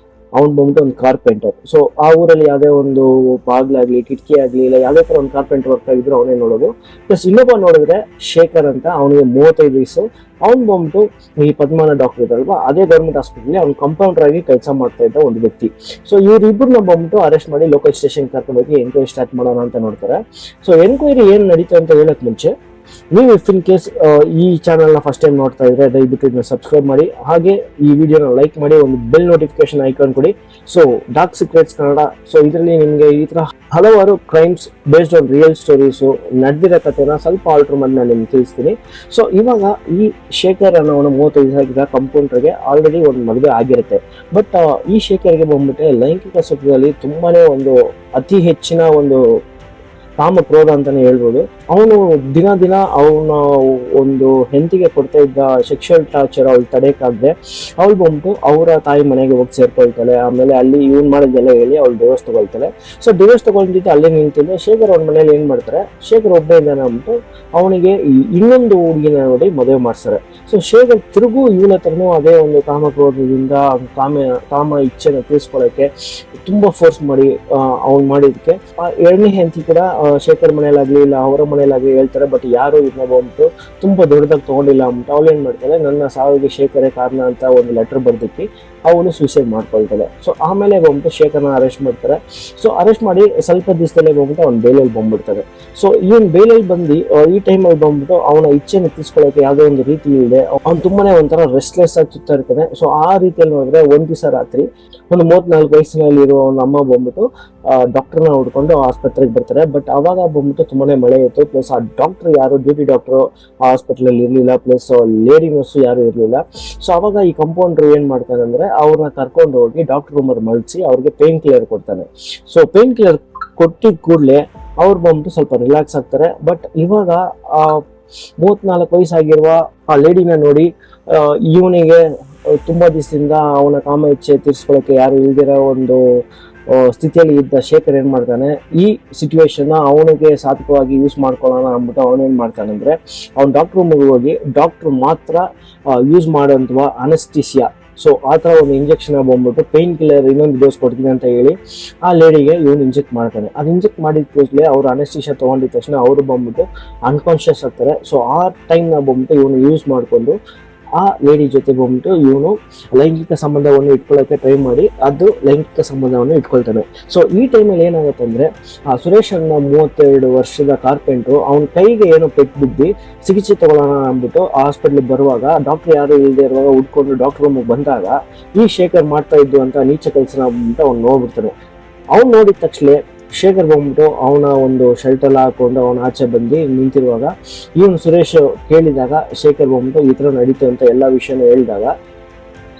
ಅವ್ನು ಬಂದ್ಬಿಟ್ಟು ಒಂದು ಕಾರ್ಪೆಂಟರ್. ಸೊ ಆ ಊರಲ್ಲಿ ಯಾವ್ದೇ ಒಂದು ಬಾಗ್ಲಾಗ್ಲಿ ಕಿಟಕಿ ಆಗ್ಲಿ ಇಲ್ಲ ಯಾವ್ದೇ ತರ ಒಂದು ಕಾರ್ಪೆಂಟರ್ ವರ್ಕ್ ಆಗಿದ್ರು ಅವನೇ ನೋಡೋದು. ಪ್ಲಸ್ ಇನ್ನೊಬ್ಬ ನೋಡಿದ್ರೆ ಶೇಖರ್ ಅಂತ, ಅವನಿಗೆ 35 ವಯಸ್ಸು. ಅವ್ನು ಬಂದ್ಬಿಟ್ಟು ಈ ಪದ್ಮನ ಡಾಕ್ಟರ್ ಇದ್ದಾರಲ್ವಾ ಅದೇ ಗೌರ್ಮೆಂಟ್ ಹಾಸ್ಪಿಟಲ್ ಅವ್ನು ಕಂಪೌಂಡರ್ ಆಗಿ ಕೆಲಸ ಮಾಡ್ತಾ ಇದ್ದ ಒಂದು ವ್ಯಕ್ತಿ. ಸೊ ಇವ್ರಿಬ್ಬರನ್ನ ಬಂದ್ಬಿಟ್ಟು ಅರೆಸ್ಟ್ ಮಾಡಿ ಲೋಕಲ್ ಸ್ಟೇಷನ್ ಕರ್ಕೊಂಡು ಹೋಗಿ ಎನ್ಕ್ವೈರಿ ಸ್ಟಾರ್ಟ್ ಮಾಡೋಣ ಅಂತ ನೋಡ್ತಾರೆ. ಸೊ ಎನ್ಕ್ವೈರಿ ಏನ್ ನಡೀತಾ ಅಂತ ಹೇಳಕ್ ಮುಂಚೆ ನೀವು ಇಫ್ ಇನ್ ಕೇಸ್ ಈ ಚಾನಲ್ನ ಫಸ್ಟ್ ಟೈಮ್ ನೋಡ್ತಾ ಇದ್ರೆ ದಯವಿಟ್ಟು ಇದನ್ನ ಸಬ್ಸ್ಕ್ರೈಬ್ ಮಾಡಿ, ಹಾಗೆ ಈ ವಿಡಿಯೋನ ಲೈಕ್ ಮಾಡಿ, ಒಂದು ಬೆಲ್ ನೋಟಿಫಿಕೇಶನ್ ಐಕಾನ್ ಕೊಡಿ. So dark secrets Kannada, so ಇದರಲ್ಲಿ ನಿಮಗೆ ಈ ತರ ಹಲವಾರು crimes based on real stories ನಡೆದಿರೋ ಕಥೆನ ಸ್ವಲ್ಪ ಆಲ್ಟರ್ ಮಾಡಿ ನಾನು ನಿಮ್ಗೆ ತಿಳಿಸ್ತೀನಿ. ಸೊ ಇವಾಗ ಈ ಶೇಖರ್ ಅನ್ನೋನು 35 ಆಗಿದ್ದ ಕಂಪೌಂಡರ್ಗೆ ಆಲ್ರೆಡಿ ಒಂದು ಮದುವೆ ಆಗಿರುತ್ತೆ. ಬಟ್ ಈ ಶೇಖರ್ಗೆ ಬಂದ್ಬಿಟ್ಟೆ ಲೈಂಗಿಕ ಸುಖದಲ್ಲಿ ತುಂಬಾನೇ ಒಂದು ಅತಿ ಹೆಚ್ಚಿನ ಒಂದು ಕಾಮ ಕ್ರೋಧ ಅಂತಾನೆ ಹೇಳ್ಬೋದು. ಅವನು ದಿನ ದಿನ ಅವನ ಒಂದು ಹೆಂಡತಿಗೆ ಕೊಡ್ತಾ ಇದ್ದ ಸೆಕ್ಷುವಲ್ ಟಾರ್ಚರ್ ಅವಳು ತಡೆಯಕ್ಕಾಗದೆ ಅವಳು ಬಂದ್ಬಿಟ್ಟು ಅವರ ತಾಯಿ ಮನೆಗೆ ಹೋಗಿ ಸೇರ್ಕೊಳ್ತಾಳೆ. ಆಮೇಲೆ ಅಲ್ಲಿ ಇವನ್ ಮಾಡೋದೆಲ್ಲ ಹೇಳಿ ಅವಳು ಡಿವೋರ್ಸ್ ತಗೊಳ್ತಾಳೆ. ಸೊ ಡಿವೋರ್ಸ್ ತಗೊಂಡಿದ್ದು ಅಲ್ಲೇ ನಿಂತಿದ್ದೆ. ಶೇಖರ್ ಅವ್ನ ಮನೇಲಿ ಏನ್ ಮಾಡ್ತಾರೆ, ಶೇಖರ್ ಒಬ್ಬ ಇದ್ದಾನೆ ಅಂದ್ಬಿಟ್ಟು ಅವನಿಗೆ ಇನ್ನೊಂದು ಹುಡುಗಿನ ನೋಡಿ ಮದುವೆ ಮಾಡ್ತಾರೆ. ಸೊ ಶೇಖರ್ ತಿರುಗು ಇವನ ಹತ್ರನೂ ಅದೇ ಒಂದು ಕಾಮಕ್ರೋಧದಿಂದ ಕಾಮ ಇಚ್ಛೆನ ತೀರಿಸ್ಕೊಳ್ಳೋಕೆ ತುಂಬಾ ಫೋರ್ಸ್ ಮಾಡಿ ಅವ್ನು ಮಾಡಿದಕ್ಕೆ ಎರಡನೇ ಹೆಂಡತಿ ಕೂಡ ಶೇಖರ್ ಮನೇಲಾಗ್ಲಿ ಇಲ್ಲ ಅವರ ಮನೇಲಾಗ್ಲಿ ಹೇಳ್ತಾರೆ. ಬಟ್ ಯಾರು ಇದನ್ನ ಬಂದ್ಬಿಟ್ಟು ತುಂಬಾ ದೊಡ್ಡದಾಗಿ ತಗೊಂಡಿಲ್ಲ ಅಂದ್ಬಿಟ್ಟು ಅವಳು ಏನ್ ಮಾಡ್ತಾಳೆ, ನನ್ನ ಸಾವಿಗೆ ಶೇಖರೇ ಕಾರಣ ಅಂತ ಒಂದು ಲೆಟರ್ ಬರ್ದಿಕ್ಕಿ ಅವನು ಸೂಸೈಡ್ ಮಾಡ್ಕೊಳ್ತಾಳೆ. ಸೊ ಆಮೇಲೆ ಬಂದ್ಬಿಟ್ಟು ಶೇಖರ್ನ ಅರೆಸ್ಟ್ ಮಾಡ್ತಾರೆ. ಸೊ ಅರೆಸ್ಟ್ ಮಾಡಿ ಸ್ವಲ್ಪ ದಿವಸದಲ್ಲೇ ಬಂದ್ಬಿಟ್ಟು ಅವ್ನು ಬೇಲಲ್ಲಿ ಬಂದ್ಬಿಡ್ತಾರೆ. ಸೊ ಇವನ್ ಬೇಲಲ್ಲಿ ಬಂದು ಈ ಟೈಮಲ್ಲಿ ಬಂದ್ಬಿಟ್ಟು ಅವನ ಇಚ್ಛೆನ ತೀರ್ಸ್ಕೊಳ್ಳೋಕೆ ಯಾವುದೋ ಒಂದು ರೀತಿ ಇದೆ. ಅವ್ನು ತುಂಬಾನೇ ಒಂಥರ ರೆಸ್ಟ್ಲೆಸ್ ಆಗಿ ಸುತ್ತಾ ಇರ್ತಾನೆ. ಸೊ ಆ ರೀತಿಯಲ್ಲಿ ನೋಡಿದ್ರೆ ಒಂದ್ ದಿವಸ ರಾತ್ರಿ ಒಂದು 34 ವಯಸ್ಸಿನಲ್ಲಿ ಇರೋ ಒಂದು ಅಮ್ಮ ಬಂದ್ಬಿಟ್ಟು ಡಾಕ್ಟರ್ನ ಹುಡ್ಕೊಂಡು ಆಸ್ಪತ್ರೆಗೆ ಬರ್ತಾರೆ. ಬಟ್ ಅವಾಗ ಬಂದ್ಬಿಟ್ಟು ತುಂಬಾನೇ ಮಳೆ ಇತ್ತು. ಪ್ಲಸ್ ಆ ಡಾಕ್ಟರ್ ಯಾರು ಡ್ಯೂಟಿ ಡಾಕ್ಟರ್ ಆ ಹಾಸ್ಪಿಟಲ್ ಇರ್ಲಿಲ್ಲ. ಪ್ಲಸ್ ಲೇಡಿ ನರ್ಸು ಯಾರು ಇರ್ಲಿಲ್ಲ. ಸೊ ಅವಾಗ ಈ ಕಂಪೌಂಡರ್ ಏನ್ ಮಾಡ್ತಾನೆ ಅಂದ್ರೆ ಅವ್ರನ್ನ ಕರ್ಕೊಂಡು ಹೋಗಿ ಡಾಕ್ಟರ್ ರೂಮ್ ಅಲ್ಲಿ ಮಲಗಿಸಿ ಅವ್ರಿಗೆ ಪೇನ್ ಕಿಲ್ಲರ್ ಕೊಡ್ತಾನೆ. ಸೊ ಪೇನ್ ಕಿಲ್ಲರ್ ಕೊಟ್ಟಿದ ಕೂಡಲೇ ಅವ್ರು ಬಂದ್ಬಿಟ್ಟು ಸ್ವಲ್ಪ ರಿಲ್ಯಾಕ್ಸ್ ಆಗ್ತಾರೆ. ಬಟ್ ಇವಾಗ 34 ವಯಸ್ಸಾಗಿರುವ ಆ ಲೇಡಿನ ನೋಡಿ ಇವನಿಗೆ ತುಂಬಾ ದಿವಸದಿಂದ ಅವನ ಕಾಮ ಇಚ್ಛೆ ತೀರ್ಸ್ಕೊಳ್ಳೋಕೆ ಯಾರು ಇಲ್ದಿರೋ ಒಂದು ಸ್ಥಿತಿಯಲ್ಲಿ ಇದ್ದ ಶೇಖರ್ ಏನ್ ಮಾಡ್ತಾನೆ, ಈ ಸಿಚುವೇಶನ್ ಅವನಿಗೆ ಸಾಧಕವಾಗಿ ಯೂಸ್ ಮಾಡ್ಕೊಳ್ಳೋಣ ಅಂದ್ಬಿಟ್ಟು ಅವನೇನ್ ಮಾಡ್ತಾನೆ ಅಂದ್ರೆ ಅವ್ನ ಡಾಕ್ಟರ್ ರೂಮಿಗೆ ಹೋಗಿ ಡಾಕ್ಟರ್ ಮಾತ್ರ ಯೂಸ್ ಮಾಡುವಂತಹ ಅನಸ್ಟಿಸಿಯಾ, ಸೊ ಆ ತರ ಒಂದು ಇಂಜೆಕ್ಷನ್ ಬಂದ್ಬಿಟ್ಟು ಪೇನ್ ಕಿಲ್ಲರ್ ಇನ್ನೊಂದು ಡೋಸ್ ಕೊಡ್ತೀನಿ ಅಂತ ಹೇಳಿ ಆ ಲೇಡಿಗೆ ಇವನು ಇಂಜೆಕ್ಟ್ ಮಾಡ್ತಾನೆ. ಅದು ಇಂಜೆಕ್ಟ್ ಮಾಡಿದ ಕೂಡಲೇ ಅವ್ರು ಅನಸ್ಟಿಷಿಯಾ ತಗೊಂಡಿದ ತಕ್ಷಣ ಅವರು ಬಂದ್ಬಿಟ್ಟು ಅನ್ಕಾನ್ಶಿಯಸ್ ಆಗ್ತಾರೆ. ಸೊ ಆ ಟೈಮ್ನ ಬಂದ್ಬಿಟ್ಟು ಇವನು ಯೂಸ್ ಮಾಡಿಕೊಂಡು ಆ ಲೇಡಿ ಜೊತೆ ಬಂದ್ಬಿಟ್ಟು ಇವನು ಲೈಂಗಿಕ ಸಂಬಂಧವನ್ನು ಇಟ್ಕೊಳ್ಳೋಕೆ ಟ್ರೈ ಮಾಡಿ ಅದು ಲೈಂಗಿಕ ಸಂಬಂಧವನ್ನು ಇಟ್ಕೊಳ್ತಾನೆ. ಸೊ ಈ ಟೈಮಲ್ಲಿ ಏನಾಗುತ್ತೆ ಅಂದ್ರೆ ಆ ಸುರೇಶ್ ಅನ್ನ 32 ವರ್ಷದ ಕಾರ್ಪೆಂಟ್ರು ಅವನ ಕೈಗೆ ಏನೋ ಪೆಟ್ಟು ಬಿದ್ದು ಚಿಕಿತ್ಸೆ ತಗೊಳ್ಳೋಣ ಅಂದ್ಬಿಟ್ಟು ಹಾಸ್ಪಿಟ್ಲಿಗೆ ಬರುವಾಗ ಡಾಕ್ಟರ್ ಯಾರು ಇಲ್ಲದೆ ಇರುವಾಗ ಉಟ್ಕೊಂಡು ಡಾಕ್ಟರ್ ರೂಮಿಗೆ ಬಂದಾಗ ಈ ಶೇಖರ್ ಮಾಡ್ತಾ ಇದ್ದು ಅಂತ ನೀಚ ಕೆಲಸನ ಅಂದ್ಬಿಟ್ಟು ಅವ್ನು ನೋಡ್ಬಿಡ್ತಾನೆ. ಅವ್ನು ನೋಡಿದ ತಕ್ಷಣ ಶೇಖರ್ ಬಂದ್ಬಿಟ್ಟು ಅವನ ಒಂದು ಶರ್ಟ್ ಎಲ್ಲ ಹಾಕೊಂಡು ಅವನ ಆಚೆ ಬಂದು ನಿಂತಿರುವಾಗ ಇವನು ಸುರೇಶ್ ಕೇಳಿದಾಗ ಶೇಖರ್ ಬಂದ್ಬಿಟ್ಟು ಈ ತರ ನಡೀತು ಅಂತ ಎಲ್ಲಾ ವಿಷಯನೂ ಹೇಳಿದಾಗ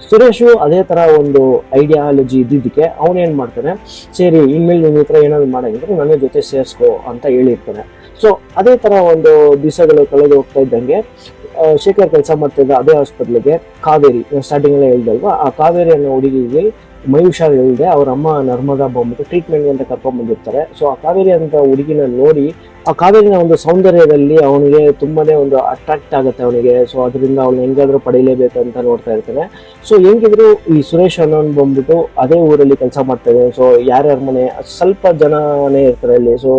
ಸುರೇಶು ಅದೇ ತರ ಒಂದು ಐಡಿಯಾಲಜಿ ಇದ್ದಿದ್ದಕ್ಕೆ ಅವನೇನ್ ಮಾಡ್ತಾನೆ, ಸರಿ ಇನ್ಮೇಲೆ ನಿನ್ನ ಹತ್ರ ಏನಾದ್ರು ಮಾಡಂಗಿದ್ರೆ ನನ್ನ ಜೊತೆ ಸೇರಿಸ್ಕೋ ಅಂತ ಹೇಳಿರ್ತಾನೆ. ಸೊ ಅದೇ ತರ ಒಂದು ದಿವಸಗಳು ಕಳೆದು ಹೋಗ್ತಾ ಇದ್ದಂಗೆ ಶೇಖರ್ ಕೆಲಸ ಮಾಡ್ತಿದ್ದ ಅದೇ ಹಾಸ್ಪಿಟ್ಲಿಗೆ ಕಾವೇರಿ, ಸ್ಟಾರ್ಟಿಂಗ್ ಎಲ್ಲ ಹೇಳ್ದಲ್ವಾ, ಆ ಕಾವೇರಿ ಅನ್ನೋ ಹುಡುಗಿಗೆ ಮೈ ಹುಷಾರ್ ಇಲ್ಲದೆ ಅವ್ರ ಅಮ್ಮ ನರ್ಮದಾ ಬಂದ್ಬಿಟ್ಟು ಟ್ರೀಟ್ಮೆಂಟ್ ಅಂತ ಕರ್ಕೊಂಡ್ ಬಂದಿರ್ತಾರೆ. ಸೊ ಆ ಕಾವೇರಿ ಅಂತ ಹುಡುಗಿನ ನೋಡಿ ಆ ಕಾವೇರಿನ ಒಂದು ಸೌಂದರ್ಯದಲ್ಲಿ ಅವನಿಗೆ ತುಂಬಾನೇ ಒಂದು ಅಟ್ರಾಕ್ಟ್ ಆಗುತ್ತೆ ಅವನಿಗೆ. ಸೊ ಅದರಿಂದ ಅವ್ನ ಹೆಂಗಾದ್ರೂ ಪಡೀಲೇಬೇಕು ಅಂತ ನೋಡ್ತಾ ಇರ್ತಾನೆ. ಸೊ ಹೆಂಗಿದ್ರು ಈ ಸುರೇಶ್ ಅನ್ನೋನ್ ಬಂದ್ಬಿಟ್ಟು ಅದೇ ಊರಲ್ಲಿ ಕೆಲಸ ಮಾಡ್ತಾರೆ. ಸೊ ಯಾರ್ಯಾರ ಮನೆ ಸ್ವಲ್ಪ ಜನನೇ ಇರ್ತಾರೆ ಅಲ್ಲಿ. ಸೊ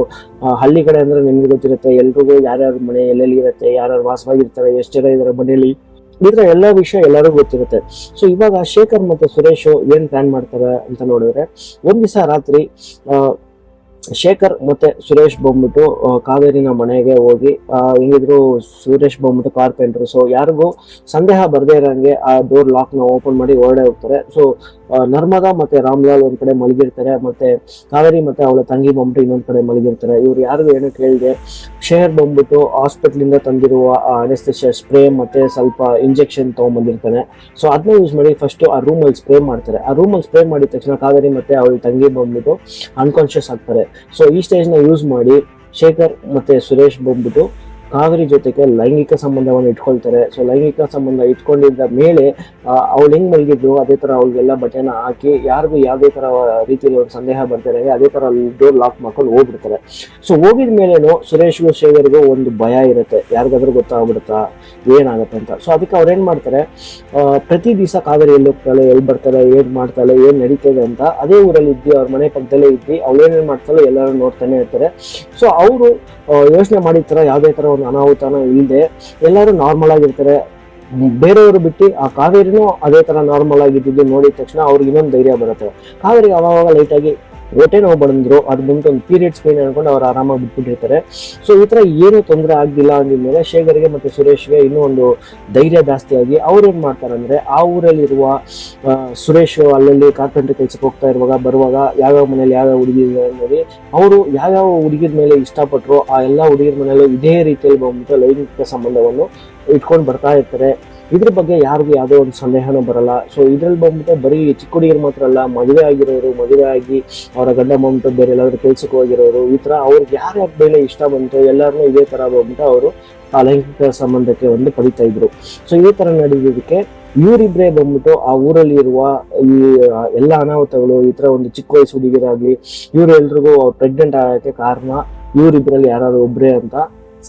ಹಳ್ಳಿ ಕಡೆ ಅಂದ್ರೆ ನಿಮ್ಗೆ ಗೊತ್ತಿರುತ್ತೆ ಎಲ್ರಿಗೂ ಯಾರ್ಯಾರ ಮನೆ ಎಲ್ಲೆಲ್ಲಿ ಇರುತ್ತೆ, ಯಾರ್ಯಾರು ವಾಸವಾಗಿರ್ತಾರೆ, ಎಷ್ಟು ಜನ ಇದಾರೆ ಮನೆಯಲ್ಲಿ, ಈ ತರ ಎಲ್ಲಾ ವಿಷಯ ಎಲ್ಲರಿಗೂ ಗೊತ್ತಿರುತ್ತೆ. ಸೊ ಇವಾಗ ಶೇಖರ್ ಮತ್ತೆ ಸುರೇಶ್ ಏನ್ ಪ್ಲಾನ್ ಮಾಡ್ತಾರೆ ಅಂತ ನೋಡಿದ್ರೆ ಒಂದ್ ದಿವಸ ರಾತ್ರಿ ಶೇಖರ್ ಮತ್ತೆ ಸುರೇಶ್ ಬಂದ್ಬಿಟ್ಟು ಕಾವೇರಿನ ಮನೆಗೆ ಹೋಗಿ ಹೆಂಗಿದ್ರು ಸುರೇಶ್ ಬಂದ್ಬಿಟ್ಟು ಕಾರ್ಪೆಂಟ್ರು, ಸೊ ಯಾರಿಗೂ ಸಂದೇಹ ಬರ್ದೇ ಇರೋಂಗೆ ಆ ಡೋರ್ ಲಾಕ್ ನ ಓಪನ್ ಮಾಡಿ ಹೊರಡೆ ಹೋಗ್ತಾರೆ. ಸೊ ನರ್ಮದಾ ಮತ್ತೆ ರಾಮ್ಲಾಲ್ ಒಂದ್ ಕಡೆ ಮಲಗಿರ್ತಾರೆ, ಮತ್ತೆ ಕಾವೇರಿ ಮತ್ತೆ ಅವಳ ತಂಗಿ ಬಂದ್ಬಿಟ್ಟು ಇನ್ನೊಂದ್ ಕಡೆ ಮಲಗಿರ್ತಾರೆ. ಇವ್ರು ಯಾರಿಗೂ ಏನು ಕೇಳಿದೆ ಶೇಖರ್ ಬಂದ್ಬಿಟ್ಟು ಹಾಸ್ಪಿಟ್ಲಿಂದ ತಂದಿರುವ ಅನೆಸ್ಥೆಸಿಯಾ ಸ್ಪ್ರೇ ಮತ್ತೆ ಸ್ವಲ್ಪ ಇಂಜೆಕ್ಷನ್ ತಗೊಂಡ್ಬಂದಿರ್ತಾನೆ. ಸೊ ಅದನ್ನ ಯೂಸ್ ಮಾಡಿ ಫಸ್ಟ್ ಆ ರೂಮ್ ಅಲ್ಲಿ ಸ್ಪ್ರೇ ಮಾಡ್ತಾರೆ. ಆ ರೂಮ್ ಅಲ್ಲಿ ಸ್ಪ್ರೇ ಮಾಡಿದ ತಕ್ಷಣ ಕಾವೇರಿ ಮತ್ತೆ ಅವಳ ತಂಗಿ ಬಂದ್ಬಿಟ್ಟು ಅನ್ಕಾನ್ಶಿಯಸ್ ಆಗ್ತಾರೆ. ಸೊ ಈ ಸ್ಟೇಜ್ ನ ಯೂಸ್ ಮಾಡಿ ಶೇಖರ್ ಮತ್ತೆ ಸುರೇಶ್ ಬಂದ್ಬಿಟ್ಟು ಕಾವೇರಿ ಜೊತೆಗೆ ಲೈಂಗಿಕ ಸಂಬಂಧವನ್ನು ಇಟ್ಕೊಳ್ತಾರೆ. ಸೊ ಲೈಂಗಿಕ ಸಂಬಂಧ ಇಟ್ಕೊಂಡಿದ್ದ ಮೇಲೆ ಅವಳು ಹೆಂಗ್ ಮಲಗಿದ್ರು ಅದೇ ತರ ಅವಳಿಗೆಲ್ಲ ಬಟ್ಟೆನ ಹಾಕಿ ಯಾರಿಗೂ ಯಾವುದೇ ತರ ರೀತಿಯಲ್ಲಿ ಅವ್ರ ಸಂದೇಹ ಬರ್ತಾರೆ ಅದೇ ತರ ಡೋರ್ ಲಾಕ್ ಮಾಡ್ಕೊಂಡು ಹೋಗ್ಬಿಡ್ತಾರೆ. ಸೊ ಹೋಗಿದ ಮೇಲೇನು ಸುರೇಶ್ಗೂ ಶೇಖರ್ಗೂ ಒಂದು ಭಯ ಇರುತ್ತೆ, ಯಾರಿಗಾದ್ರೂ ಗೊತ್ತಾಗ್ಬಿಡುತ್ತಾ ಏನಾಗುತ್ತೆ ಅಂತ. ಸೊ ಅದಕ್ಕೆ ಅವ್ರು ಏನ್ ಮಾಡ್ತಾರೆ, ಪ್ರತಿ ದಿವಸ ಕಾವೇರಿ ಎಲ್ಲಿ ಹೋಗ್ತಾಳೆ, ಎಲ್ಲಿ ಬರ್ತಾಳೆ, ಏನ್ ಮಾಡ್ತಾಳೆ, ಏನ್ ನಡೀತದೆ ಅಂತ ಅದೇ ಊರಲ್ಲಿ ಇದ್ದಿ ಅವ್ರ ಮನೆ ಪಕ್ಕದಲ್ಲೇ ಇದ್ದಿ ಅವಳು ಏನೇನ್ ಮಾಡ್ತಾಳೆ ಎಲ್ಲರೂ ನೋಡ್ತಾನೆ ಇರ್ತಾರೆ. ಸೊ ಅವರು ಯೋಚನೆ ಮಾಡಿರ್ತಾರ ಯಾವುದೇ ತರ ಒಂದು ಅನಾಹುತನ ಇಲ್ಲದೆ ಎಲ್ಲರೂ ನಾರ್ಮಲ್ ಆಗಿರ್ತಾರೆ. ಬೇರೆಯವರು ಬಿಟ್ಟು ಆ ಕಾವೇರಿನೂ ಅದೇ ತರ ನಾರ್ಮಲ್ ಆಗಿದ್ದು ನೋಡಿದ ತಕ್ಷಣ ಅವ್ರಿಗೆ ಇನ್ನೊಂದು ಧೈರ್ಯ ಬರುತ್ತೆ. ಕಾವೇರಿಗೆ ಅವಾಗ ಲೈಟ್ ಆಗಿ ಹೊಟ್ಟೆ ನೋವು ಬಂದ್ರು, ಅದು ಬಂತು ಒಂದು ಪೀರಿಯಡ್ಸ್ ಪೇನ್ ಅನ್ಕೊಂಡು ಅವ್ರು ಆರಾಮಾಗಿ ಬಿಟ್ಬಿಟ್ಟಿರ್ತಾರೆ. ಸೊ ಈ ತರ ಏನು ತೊಂದರೆ ಆಗಿಲ್ಲ ಅಂದಿದ್ಮೇಲೆ ಶೇಖರ್ಗೆ ಮತ್ತೆ ಸುರೇಶ್ಗೆ ಇನ್ನೂ ಒಂದು ಧೈರ್ಯ ಜಾಸ್ತಿ ಆಗಿ ಅವ್ರು ಏನ್ ಮಾಡ್ತಾರೆ ಅಂದ್ರೆ ಆ ಊರಲ್ಲಿರುವ ಸುರೇಶ್ ಅಲ್ಲಲ್ಲಿ ಕಾರ್ಪೆಂಟರ್ ಕೆಲ್ಸಕ್ಕೆ ಹೋಗ್ತಾ ಇರುವಾಗ ಬರುವಾಗ ಯಾವ್ಯಾವ ಮನೇಲಿ ಯಾವ್ಯಾವ ಹುಡುಗಿ ನೋಡಿ ಅವರು ಯಾವ್ಯಾವ ಹುಡುಗಿರ ಮೇಲೆ ಇಷ್ಟಪಟ್ಟರು ಆ ಎಲ್ಲಾ ಹುಡುಗಿರ ಮನೆಯಲ್ಲೂ ಇದೇ ರೀತಿಯಲ್ಲಿ ಬಂದ್ಬಿಟ್ಟು ಲೈಂಗಿಕ ಸಂಬಂಧವನ್ನು ಇಟ್ಕೊಂಡು ಬರ್ತಾ ಇರ್ತಾರೆ. ಇದ್ರ ಬಗ್ಗೆ ಯಾರಿಗೂ ಯಾವುದೋ ಒಂದು ಸಂದೇಹನೂ ಬರಲ್ಲ. ಸೊ ಇದ್ರಲ್ಲಿ ಬಂದ್ಬಿಟ್ಟು ಬರೀ ಚಿಕ್ಕ ಹುಡುಗಿರು ಮಾತ್ರ ಅಲ್ಲ, ಮದುವೆ ಆಗಿರೋರು, ಮದುವೆ ಆಗಿ ಅವರ ಗಂಡ ಬಂದ್ಬಿಟ್ಟು ಬೇರೆ ಎಲ್ಲಾದ್ರೂ ಕೆಲ್ಸಕ್ಕೆ ಹೋಗಿರೋರು, ಈ ತರ ಅವ್ರಿಗೆ ಯಾರ್ಯಾರ ಮೇಲೆ ಇಷ್ಟ ಬಂತು ಎಲ್ಲಾರನ್ನೂ ಇದೇ ತರ ಬಂದ್ಬಿಟ್ಟು ಅವರು ಆ ಲೈಂಗಿಕ ಸಂಬಂಧಕ್ಕೆ ಒಂದು ಪಡಿತಾ ಇದ್ರು. ಸೊ ಈ ತರ ನಡೆದಿದ್ದಕ್ಕೆ ಇವರಿಬ್ರೇ ಬಂದ್ಬಿಟ್ಟು ಆ ಊರಲ್ಲಿ ಇರುವ ಈ ಎಲ್ಲ ಅನಾಹುತಗಳು, ಈ ತರ ಒಂದು ಚಿಕ್ಕ ವಯಸ್ಸು ಹುಡುಗಿರಾಗ್ಲಿ ಇವರೆಲ್ರಿಗೂ ಪ್ರೆಗ್ನೆಂಟ್ ಆಗಕ್ಕೆ ಕಾರಣ ಇವರಿಬ್ರಲ್ಲಿ ಯಾರಾದ್ರು ಒಬ್ರೇ ಅಂತ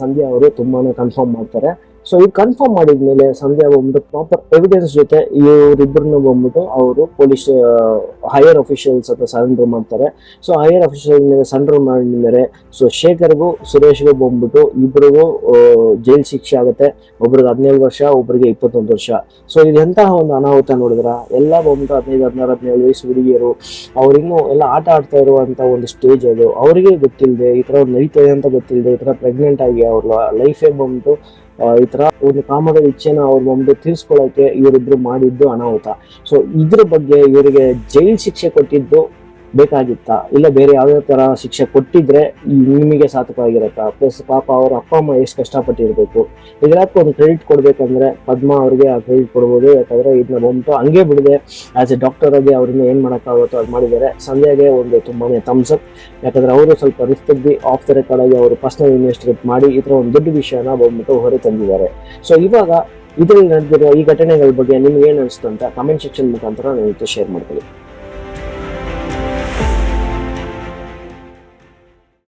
ಸಂಧ್ಯಾ ಅವರು ತುಂಬಾನೇ ಕನ್ಫರ್ಮ್ ಮಾಡ್ತಾರೆ. ಸೊ ಇದು ಕನ್ಫರ್ಮ್ ಮಾಡಿದ್ಮೇಲೆ ಸಂಧ್ಯಾ ಬಂದ್ಬಿಟ್ಟು ಪ್ರಾಪರ್ ಎವಿಡೆನ್ಸ್ ಜೊತೆ ಇವರಿಬ್ಬರನ್ನ ಬಂದ್ಬಿಟ್ಟು ಅವರು ಪೊಲೀಸ್ ಹೈಯರ್ ಅಫಿಷಿಯಲ್ಸ್ ಹತ್ರ ಸರೆಂಡರ್ ಮಾಡ್ತಾರೆ. ಸೊ ಹೈಯರ್ ಅಫಿಷಿಯಲ್ ಮೇಲೆ ಸರೆಂಡರ್ ಮಾಡಿದ್ಮೇಲೆ ಸೊ ಶೇಖರ್ಗೂ ಸುರೇಶ್ಗೂ ಬಂದ್ಬಿಟ್ಟು ಇಬ್ಬರಿಗೂ ಜೈಲ್ ಶಿಕ್ಷೆ ಆಗುತ್ತೆ. ಒಬ್ರಿಗೆ 17 ವರ್ಷ, ಒಬ್ಬರಿಗೆ 21 ವರ್ಷ. ಸೊ ಇದೆಂತಹ ಒಂದು ಅನಾಹುತ ನೋಡಿದ್ರ, ಎಲ್ಲ ಬಂದ್ಬಿಟ್ಟು 15, 16, 17 ವಯಸ್ಸು ಹುಡುಗಿಯರು, ಅವ್ರಿನ್ನೂ ಎಲ್ಲ ಆಟ ಆಡ್ತಾ ಇರುವಂತ ಒಂದು ಸ್ಟೇಜ್ ಅದು. ಅವರಿಗೆ ಗೊತ್ತಿಲ್ಲದೆ ಈ ತರ ನಡೀತದೆ ಅಂತ ಗೊತ್ತಿಲ್ಲದೆ ಈ ತರ ಪ್ರೆಗ್ನೆಂಟ್ ಆಗಿ ಅವ್ರ ಲೈಫೇ ಬಂದ್ಬಿಟ್ಟು ಈ ತರ ಒಂದು ಕಾಮದ ಇಚ್ಛೆನ ಅವ್ರು ಬಂದು ತೀರ್ಸ್ಕೊಳ್ಳೋಕೆ ಇವರಿಬ್ರು ಮಾಡಿದ್ದು ಅನಾಹುತ. ಸೊ ಇದ್ರ ಬಗ್ಗೆ ಇವರಿಗೆ ಜೈಲ್ ಶಿಕ್ಷೆ ಕೊಟ್ಟಿದ್ದು ಬೇಕಾಗಿತ್ತಾ, ಇಲ್ಲ ಬೇರೆ ಯಾವ್ದೇ ತರ ಶಿಕ್ಷೆ ಕೊಟ್ಟಿದ್ರೆ ನಿಮಗೆ ಸಾರ್ಥಕವಾಗಿರತ್ತಾ? ಪ್ಲಸ್ ಪಾಪ ಅವ್ರ ಅಪ್ಪ ಅಮ್ಮ ಎಷ್ಟು ಕಷ್ಟಪಟ್ಟಿರ್ಬೇಕು. ಇದಕ್ಕೆ ಒಂದು ಕ್ರೆಡಿಟ್ ಕೊಡ್ಬೇಕಂದ್ರೆ ಪದ್ಮಾ ಅವ್ರಿಗೆ ಆ ಕ್ರೆಡಿಟ್ ಕೊಡ್ಬೋದು. ಯಾಕಂದ್ರೆ ಇದನ್ನ ಬಂದ್ಬಿಟ್ಟು ಹಂಗೆ ಬಿಡದೆ ಆಸ್ ಎ ಡಾಕ್ಟರ್ ಆಗಿ ಅವ್ರನ್ನ ಏನ್ ಮಾಡೋಕ್ಕಾಗುತ್ತೋ ಅದು ಮಾಡಿದ್ದಾರೆ. ಸಂಧ್ಯಾಗೆ ಒಂದು ತುಂಬಾನೇ ಥಮ್ಸ್ ಅಪ್. ಯಾಕಂದ್ರೆ ಅವರು ಸ್ವಲ್ಪ ರಿಸ್ಕ್ ತೆಗ್ದು ಆಫ್ ದ ರೆಕಾರ್ಡ್ ಆಗಿ ಅವರು ಪರ್ಸನಲ್ ಇನ್ವೆಸ್ಟಿಗೇಟ್ ಮಾಡಿ ಈ ತರ ಒಂದು ದೊಡ್ಡ ವಿಷಯನ ಬಂದ್ಬಿಟ್ಟು ಹೊರ ತಂದಿದ್ದಾರೆ. ಸೊ ಇವಾಗ ಇದ್ರಲ್ಲಿ ನಡೆದಿರೋ ಈ ಘಟನೆಗಳ ಬಗ್ಗೆ ನಿಮ್ಗೆ ಏನ್ ಅನಿಸ್ತು ಅಂತ ಕಮೆಂಟ್ ಸೆಕ್ಷನ್ ಮುಖಾಂತರ ನನ್ನ ಜೊತೆ ಶೇರ್ ಮಾಡ್ಕೊಳ್ಳಿ.